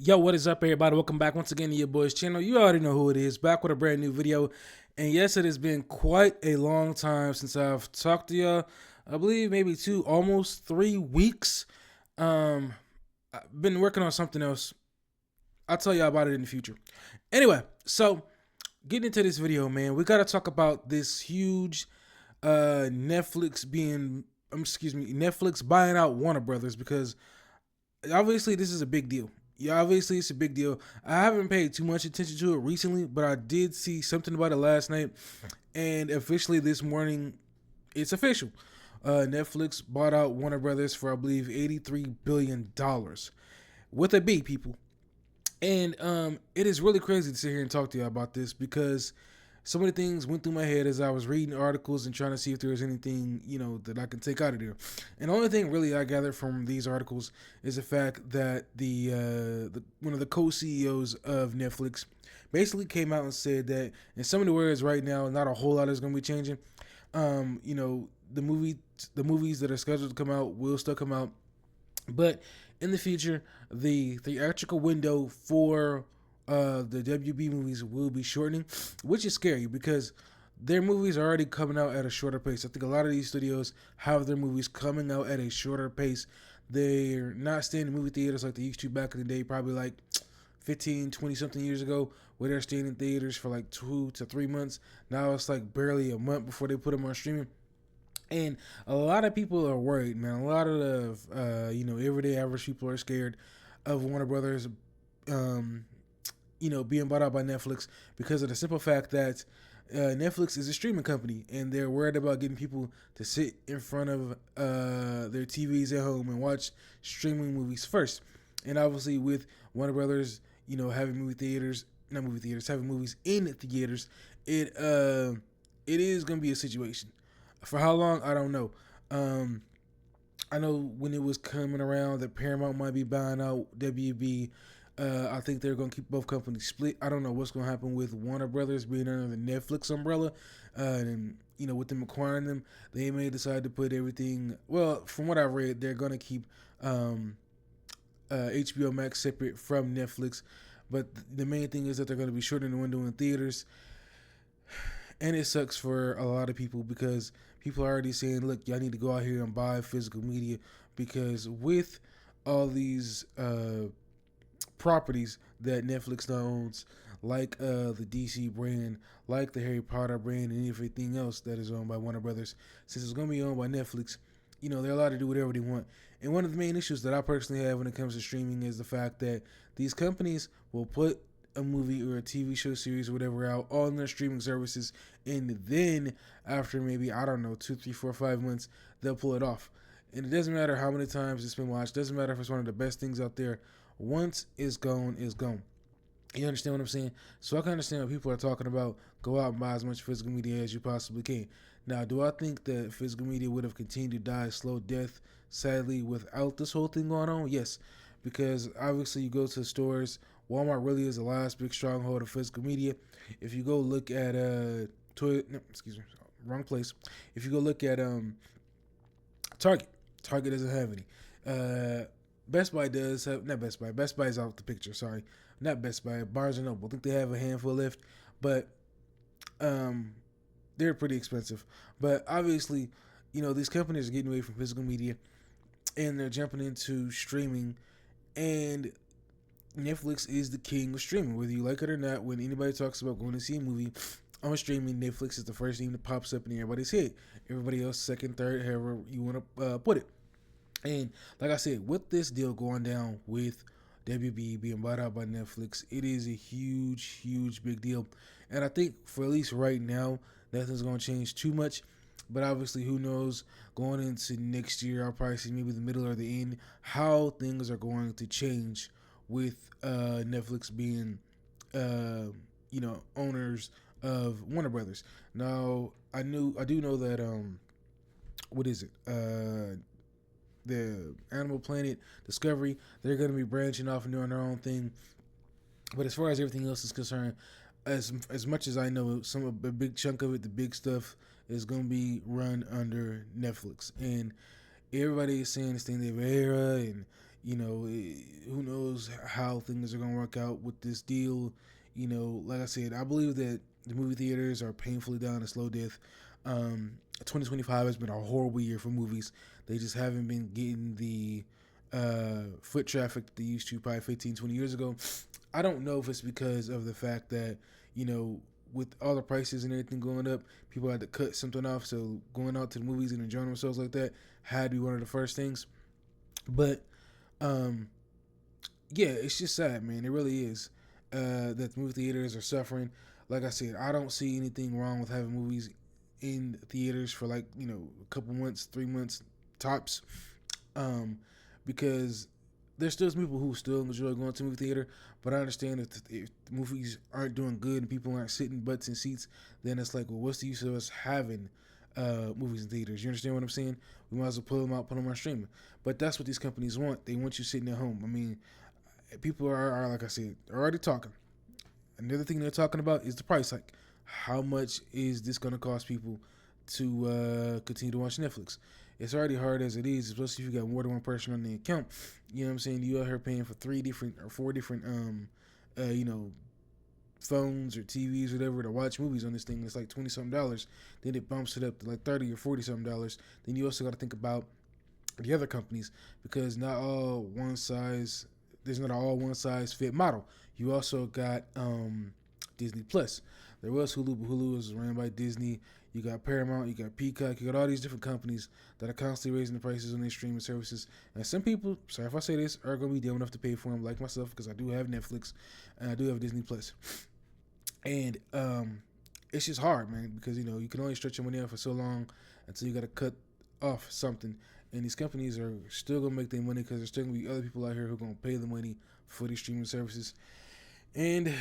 Yo, what is up, everybody? Welcome back once again to your boys channel. You already know who it is. Back with a brand new video. And yes, it has been quite a long time since I've talked to y'all. I believe maybe almost 3 weeks. Um, I've been working on something else. I'll tell y'all about it in the future. Anyway, so getting into this video, man, we gotta talk about this huge Netflix Netflix buying out Warner Brothers, because obviously this is a big deal. Yeah, obviously it's a big deal. I haven't paid too much attention to it recently, but I did see something about it last night, and officially this morning, it's official. Netflix bought out Warner Brothers for, I believe, $83 billion with a B, people. And it is really crazy to sit here and talk to you about this, because so many things went through my head as I was reading articles and trying to see if there was anything, that I can take out of there. And the only thing really I gathered from these articles is the fact that the one of the co-CEOs of Netflix basically came out and said that, in some of the words right now, not a whole lot is going to be changing. The movies that are scheduled to come out will still come out, but in the future, the theatrical window for the WB movies will be shortening, which is scary because their movies are already coming out at a shorter pace. I think a lot of these studios have their movies coming out at a shorter pace. They're not staying in movie theaters like they used to back in the day, probably like 15, 20 something years ago, where they're staying in theaters for like 2 to 3 months. Now it's like barely a month before they put them on streaming. And a lot of people are worried, man. A lot of the, everyday average people are scared of Warner Brothers, being bought out by Netflix, because of the simple fact that Netflix is a streaming company, and they're worried about getting people to sit in front of their TVs at home and watch streaming movies first. And obviously, with Warner Brothers, having having movies in theaters, it is gonna be a situation. For how long, I don't know. I know when it was coming around that Paramount might be buying out WB. I think they're going to keep both companies split. I don't know what's going to happen with Warner Brothers being under the Netflix umbrella. And, with them acquiring them, they may decide to put everything. Well, from what I read, they're going to keep HBO Max separate from Netflix. But the main thing is that they're going to be shortening the window in theaters. And it sucks for a lot of people, because people are already saying, look, y'all need to go out here and buy physical media, because with all these properties that Netflix now owns, like the DC brand, like the Harry Potter brand, and everything else that is owned by Warner Brothers, since it's going to be owned by Netflix, they're allowed to do whatever they want. And one of the main issues that I personally have when it comes to streaming is the fact that these companies will put a movie or a TV show series or whatever out on their streaming services, and then after maybe, I don't know, 2, 3, 4, 5 months, they'll pull it off. And it doesn't matter how many times it's been watched, doesn't matter if it's one of the best things out there. Once it's gone, it's gone. You understand what I'm saying? So I can understand what people are talking about. Go out and buy as much physical media as you possibly can. Now, do I think that physical media would have continued to die a slow death, sadly, without this whole thing going on? Yes, because obviously you go to the stores. Walmart really is the last big stronghold of physical media. If you go look at wrong place. If you go look at Target, Target doesn't have any. Best Buy does have, not Best Buy. Best Buy is out the picture. Sorry, not Best Buy. Barnes and Noble. I think they have a handful left, but they're pretty expensive. But obviously, these companies are getting away from physical media, and they're jumping into streaming. And Netflix is the king of streaming, whether you like it or not. When anybody talks about going to see a movie on streaming, Netflix is the first thing that pops up in everybody's head. Everybody else, second, third, however you want to put it. And like I said, with this deal going down with WB being bought out by Netflix, it is a huge, huge, big deal. And I think for at least right now, nothing's going to change too much. But obviously, who knows, going into next year, I'll probably see maybe the middle or the end, how things are going to change with Netflix being, owners of Warner Brothers. Now, I do know that, what is it? The Animal Planet, Discovery, they're going to be branching off and doing their own thing. But as far as everything else is concerned, as much as I know, a big chunk of it, the big stuff, is going to be run under Netflix. And everybody is saying this thing, the era, and who knows how things are gonna work out with this deal. Like I said, I believe that the movie theaters are painfully dying a slow death. 2025 has been a horrible year for movies. They just haven't been getting the foot traffic that they used to probably 15, 20 years ago. I don't know if it's because of the fact that, with all the prices and everything going up, people had to cut something off. So going out to the movies and enjoying themselves like that had to be one of the first things. But um, yeah, it's just sad, man. It really is that the movie theaters are suffering. Like I said, I don't see anything wrong with having movies in theaters for like a couple months, 3 months tops, um, because there's still people who still enjoy going to the movie theater. But I understand if the movies aren't doing good and people aren't sitting butts in seats, then it's like, well, what's the use of us having movies in theaters? You understand what I'm saying? We might as well pull them out, put them on streaming. But that's what these companies want. They want you sitting at home. I mean, people are like I said, already talking. Another thing they're talking about is the price hike. How much is this going to cost people to continue to watch Netflix? It's already hard as it is, especially if you got more than one person on the account. You know what I'm saying? You out here paying for 3 different or 4 different, phones or TVs, or whatever, to watch movies on this thing. It's like $20 something. Then it bumps it up to like $30 or $40 something. Then you also got to think about the other companies, because not all one size. There's not all one size fit model. You also got Disney Plus. There was Hulu, but Hulu was ran by Disney. You got Paramount, you got Peacock, you got all these different companies that are constantly raising the prices on their streaming services. And some people, sorry if I say this, are going to be dumb enough to pay for them, like myself, because I do have Netflix and I do have Disney Plus. And it's just hard, man, because you can only stretch your money out for so long until you got to cut off something. And these companies are still gonna make their money because there's still gonna be other people out here who are gonna pay the money for these streaming services. And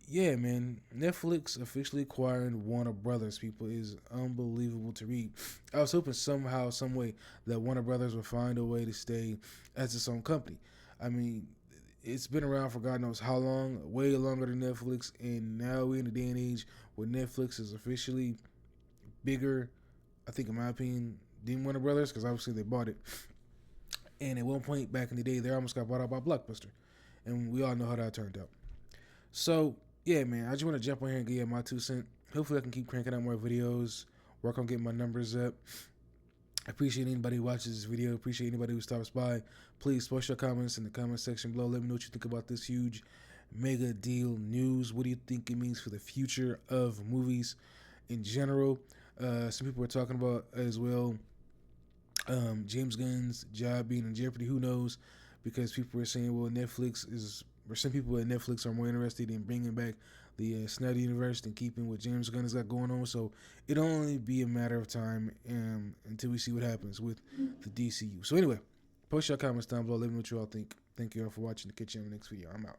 yeah, man, Netflix officially acquiring Warner Brothers, people, is unbelievable to read. I was hoping somehow, some way, that Warner Brothers would find a way to stay as its own company. I mean, it's been around for God knows how long, way longer than Netflix, and now we're in a day and age where Netflix is officially bigger, I think, in my opinion, than Warner Brothers, because obviously they bought it. And at one point back in the day, they almost got bought out by Blockbuster, and we all know how that turned out. So yeah, man, I just want to jump on here and give you my 2 cents. Hopefully, I can keep cranking out more videos, work on getting my numbers up. I appreciate anybody who watches this video. Appreciate anybody who stops by. Please post your comments in the comment section below. Let me know what you think about this huge mega deal news. What do you think it means for the future of movies in general? Some people are talking about as well James Gunn's job being in jeopardy. Who knows? Because people are saying, well, some people at Netflix are more interested in bringing back the Snyder Universe than keeping what James Gunn has got going on. So it'll only be a matter of time until we see what happens with the DCU. So anyway, post your comments down below. Let me know what you all think. Thank you all for watching. Catch you in the next video. I'm out.